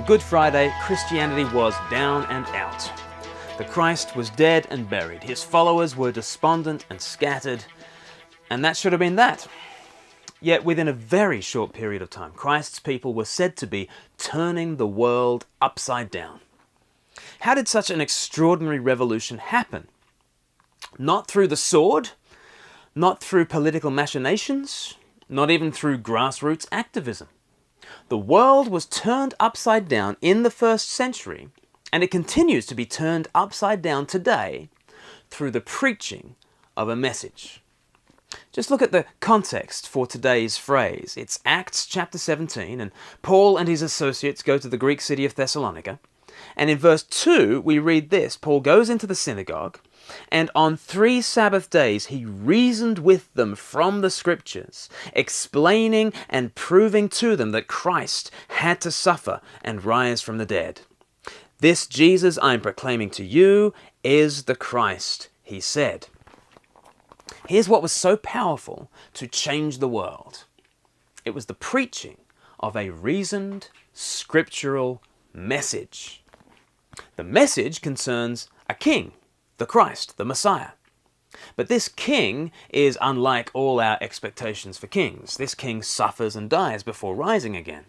On Good Friday, Christianity was down and out. The Christ was dead and buried. His followers were despondent and scattered, and that should have been that. Yet within a very short period of time, Christ's people were said to be turning the world upside down. How did such an extraordinary revolution happen? Not through the sword, not through political machinations, not even through grassroots activism. The world was turned upside down in the first century, and it continues to be turned upside down today through the preaching of a message. Just look at the context for today's phrase. It's Acts chapter 17, and Paul and his associates go to the Greek city of Thessalonica. And in verse 2, we read this. Paul goes into the synagogue, and on 3 Sabbath days he reasoned with them from the Scriptures, explaining and proving to them that Christ had to suffer and rise from the dead. This Jesus I am proclaiming to you is the Christ, he said. Here's what was so powerful to change the world. It was the preaching of a reasoned, scriptural message. The message concerns a king, the Christ, the Messiah. But this king is unlike all our expectations for kings. This king suffers and dies before rising again.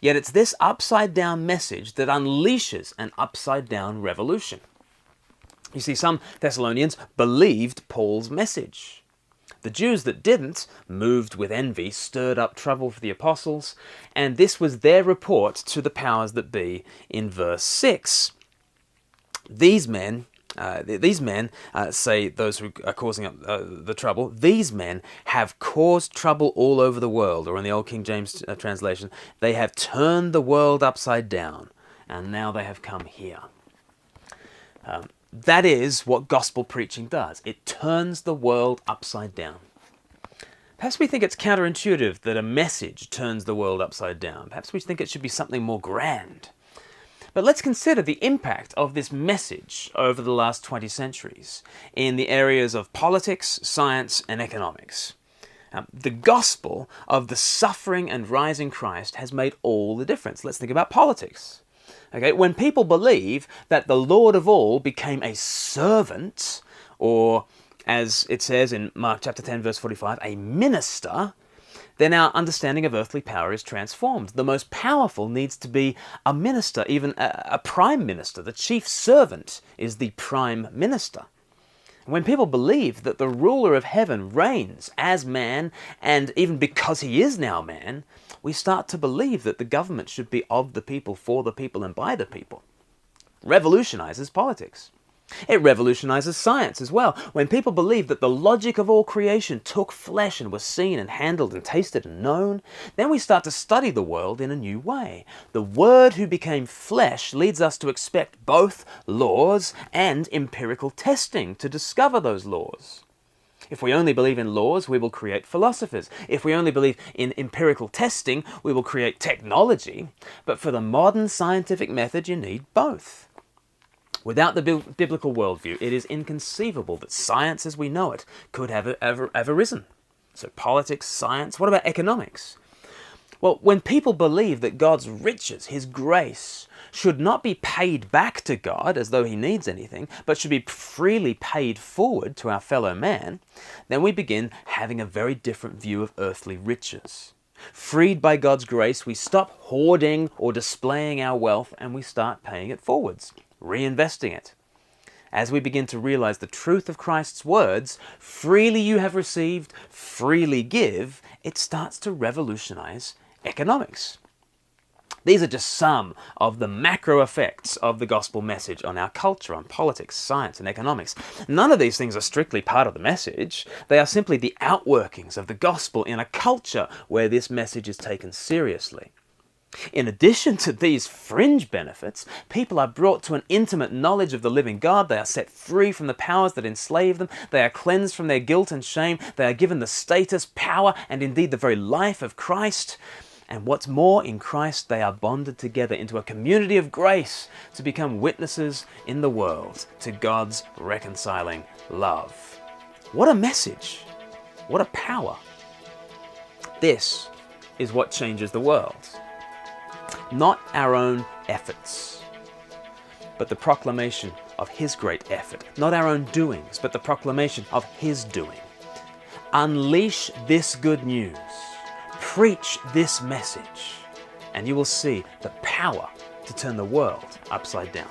Yet it's this upside-down message that unleashes an upside-down revolution. You see, some Thessalonians believed Paul's message. The Jews that didn't, moved with envy, stirred up trouble for the apostles, and this was their report to the powers that be in verse 6. These men, say those who are causing up the trouble, these men have caused trouble all over the world, or in the Old King James translation, they have turned the world upside down, and now they have come here. That is what gospel preaching does. It turns the world upside down. Perhaps we think it's counterintuitive that a message turns the world upside down. Perhaps we think it should be something more grand. But let's consider the impact of this message over the last 20 centuries in the areas of politics, science, and economics. The gospel of the suffering and rising Christ has made all the difference. Let's think about politics. Okay, when people believe that the Lord of all became a servant, or as it says in Mark chapter 10, verse 45, a minister, then our understanding of earthly power is transformed. The most powerful needs to be a minister, even a prime minister. The chief servant is the prime minister. When people believe that the ruler of heaven reigns as man, and even because he is now man, we start to believe that the government should be of the people, for the people, and by the people. Revolutionizes politics. It revolutionizes science as well. When people believe that the logic of all creation took flesh and was seen and handled and tasted and known, then we start to study the world in a new way. The Word who became flesh leads us to expect both laws and empirical testing to discover those laws. If we only believe in laws, we will create philosophers. If we only believe in empirical testing, we will create technology. But for the modern scientific method, you need both. Without the biblical worldview, it is inconceivable that science as we know it could have ever arisen. So politics, science, what about economics? Well, when people believe that God's riches, his grace, should not be paid back to God as though he needs anything, but should be freely paid forward to our fellow man, then we begin having a very different view of earthly riches. Freed by God's grace, we stop hoarding or displaying our wealth and we start paying it forwards, reinvesting it. As we begin to realize the truth of Christ's words, freely you have received, freely give, it starts to revolutionize economics. These are just some of the macro effects of the gospel message on our culture, on politics, science, and economics. None of these things are strictly part of the message. They are simply the outworkings of the gospel in a culture where this message is taken seriously. In addition to these fringe benefits, people are brought to an intimate knowledge of the living God. They are set free from the powers that enslave them. They are cleansed from their guilt and shame. They are given the status, power, and indeed the very life of Christ. And what's more, in Christ they are bonded together into a community of grace to become witnesses in the world to God's reconciling love. What a message! What a power! This is what changes the world. not our own efforts, but the proclamation of His great effort. Not our own doings, but the proclamation of His doing. Unleash this good news. Preach this message, and you will see the power to turn the world upside down.